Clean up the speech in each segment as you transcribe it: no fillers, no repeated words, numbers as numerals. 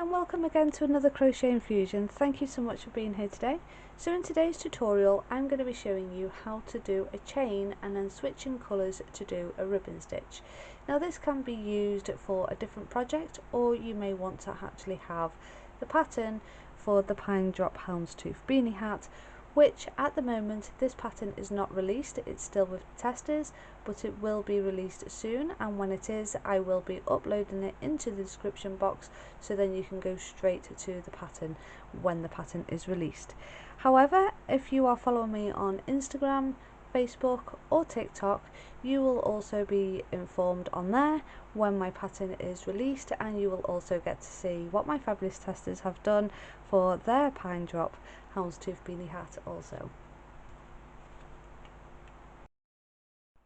and welcome again to another Crochet Infusion. Thank you so much for being here today. So in today's tutorial I'm going to be showing you how to do a chain and then switching colours to do a ribbon stitch. Now this can be used for a different project, or you may want to actually have the pattern for the Pine Drop Houndstooth beanie hat, which at the moment this pattern is not released. It's still with testers, but it will be released soon, and when it is I will be uploading it into the description box, so then you can go straight to the pattern when the pattern is released. However, if you are following me on Instagram, Facebook or TikTok, you will also be informed on there when my pattern is released, and you will also get to see what my fabulous testers have done for their Pine Drop Houndstooth beanie hat also.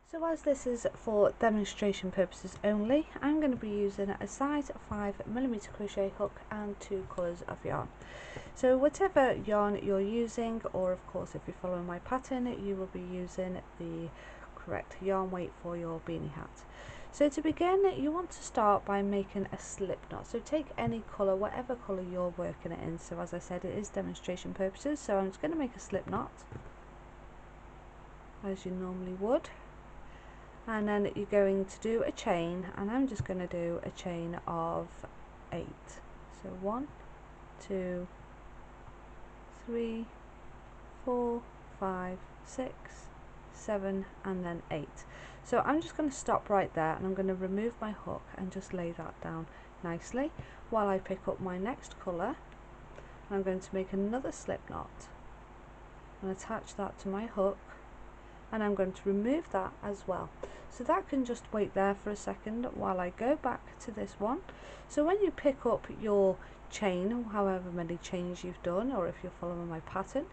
So as this is for demonstration purposes only, I'm going to be using a size 5mm crochet hook and 2 colours of yarn. So whatever yarn you're using, or of course if you're following my pattern, you will be using the correct yarn weight for your beanie hat. So to begin, you want to start by making a slip knot. So take any colour, whatever colour you're working it in. So as I said, it is demonstration purposes, so I'm just going to make a slip knot as you normally would, and then you're going to do a chain, and I'm just going to do a chain of 8. So 1, 2, 3, 4, 5, 6, 7 and then 8. So I'm just going to stop right there, and I'm going to remove my hook and just lay that down nicely while I pick up my next colour. I'm going to make another slip knot and attach that to my hook, and I'm going to remove that as well. So that can just wait there for a second while I go back to this one. So when you pick up your chain, however many chains you've done, or if you're following my pattern,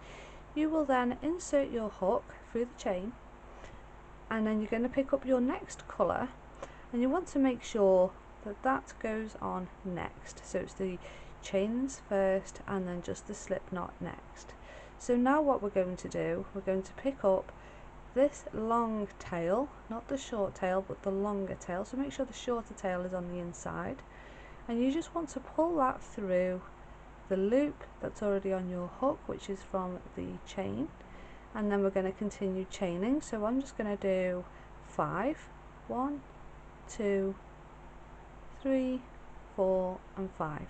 you will then insert your hook through the chain, and then you're going to pick up your next colour, and you want to make sure that that goes on next. So it's the chains first and then just the slip knot next. So now what we're going to do, we're going to pick up this long tail, not the short tail but the longer tail, so make sure the shorter tail is on the inside, and you just want to pull that through the loop that's already on your hook, which is from the chain, and then we're going to continue chaining. So I'm just going to do 5, 1, 2, 3, 4 and 5.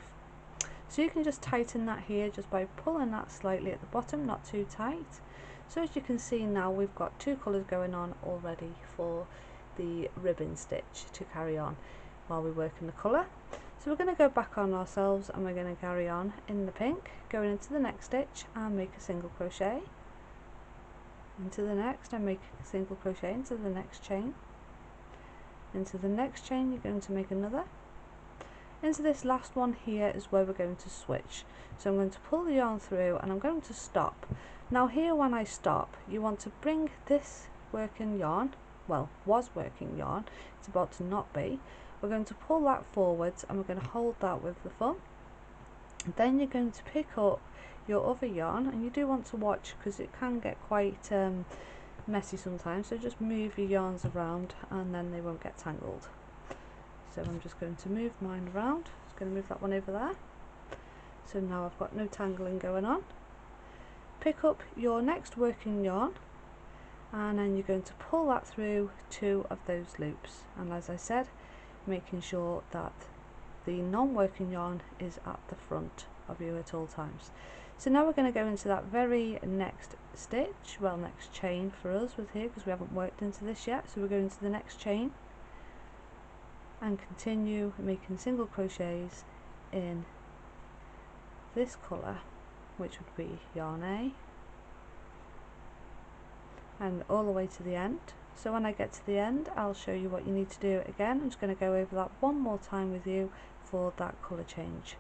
So you can just tighten that here just by pulling that slightly at the bottom, not too tight. So as you can see now, we've got 2 colours going on already for the ribbon stitch to carry on while we work in the colour. So we're going to go back on ourselves, and we're going to carry on in the pink, going into the next stitch and make a single crochet, into the next and make a single crochet into the next chain, into the next chain you're going to make another, into this last one here is where we're going to switch. So I'm going to pull the yarn through and I'm going to stop. Now here when I stop, you want to bring this working yarn, well, was working yarn, it's about to not be, we're going to pull that forwards and we're going to hold that with the thumb. Then you're going to pick up your other yarn, and you do want to watch because it can get quite messy sometimes, so just move your yarns around and then they won't get tangled. So I'm just going to move mine around, just going to move that one over there, so now I've got no tangling going on. Pick up your next working yarn, and then you're going to pull that through 2 of those loops, and as I said, making sure that the non-working yarn is at the front of you at all times. So now we're going to go into that very next stitch, well, next chain for us with here, because we haven't worked into this yet. So we're going to the next chain and continue making single crochets in this colour, which would be yarn A, and all the way to the end. So when I get to the end, I'll show you what you need to do again. I'm just going to go over that one more time with you for that colour change.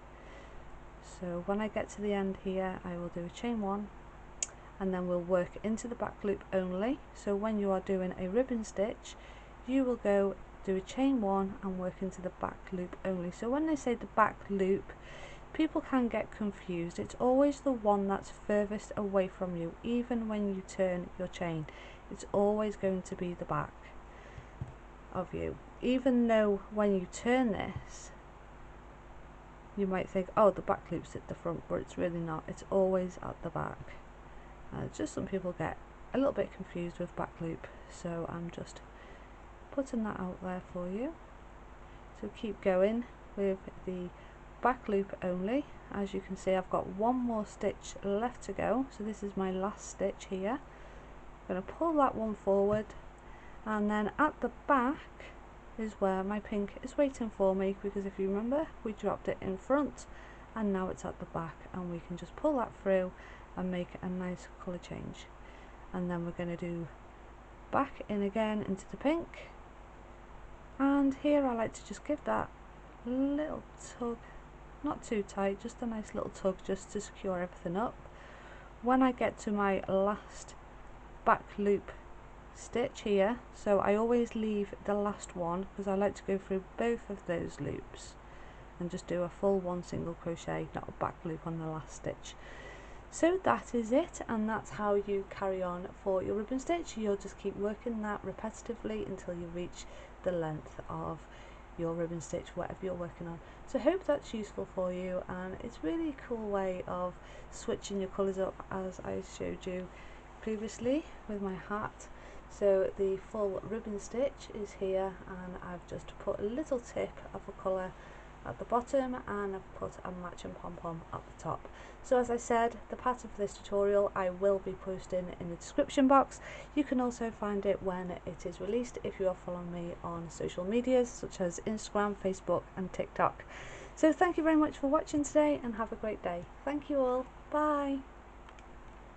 So when I get to the end here, I will do a chain 1, and then we'll work into the back loop only. So when you are doing a ribbon stitch, you will go do a chain 1 and work into the back loop only. So when they say the back loop, people can get confused. It's always the one that's furthest away from you. Even when you turn your chain, it's always going to be the back of you, even though when you turn this you might think, oh, the back loop's at the front, but it's really not. It's always at the back. Just some people get a little bit confused with back loop, so I'm just putting that out there for you. So keep going with the back loop only. As you can see, I've got one more stitch left to go, so this is my last stitch here. I'm going to pull that one forward, and then at the back is where my pink is waiting for me, because if you remember, we dropped it in front and now it's at the back, and we can just pull that through and make a nice colour change. And then we're going to do back in again into the pink, and here I like to just give that little tug, not too tight, just a nice little tug just to secure everything up. When I get to my last back loop stitch here, so I always leave the last one because I like to go through both of those loops and just do a full one single crochet, not a back loop on the last stitch. So that is it, and that's how you carry on for your ribbon stitch. You'll just keep working that repetitively until you reach the length of your ribbon stitch, whatever you're working on. So I hope that's useful for you, and it's really a cool way of switching your colours up, as I showed you previously with my hat. So the full ribbon stitch is here, and I've just put a little tip of a colour at the bottom, and I've put a matching pom-pom at the top. So as I said, the pattern for this tutorial I will be posting in the description box. You can also find it when it is released if you are following me on social medias such as Instagram, Facebook and TikTok. So thank you very much for watching today, and have a great day. Thank you all. Bye.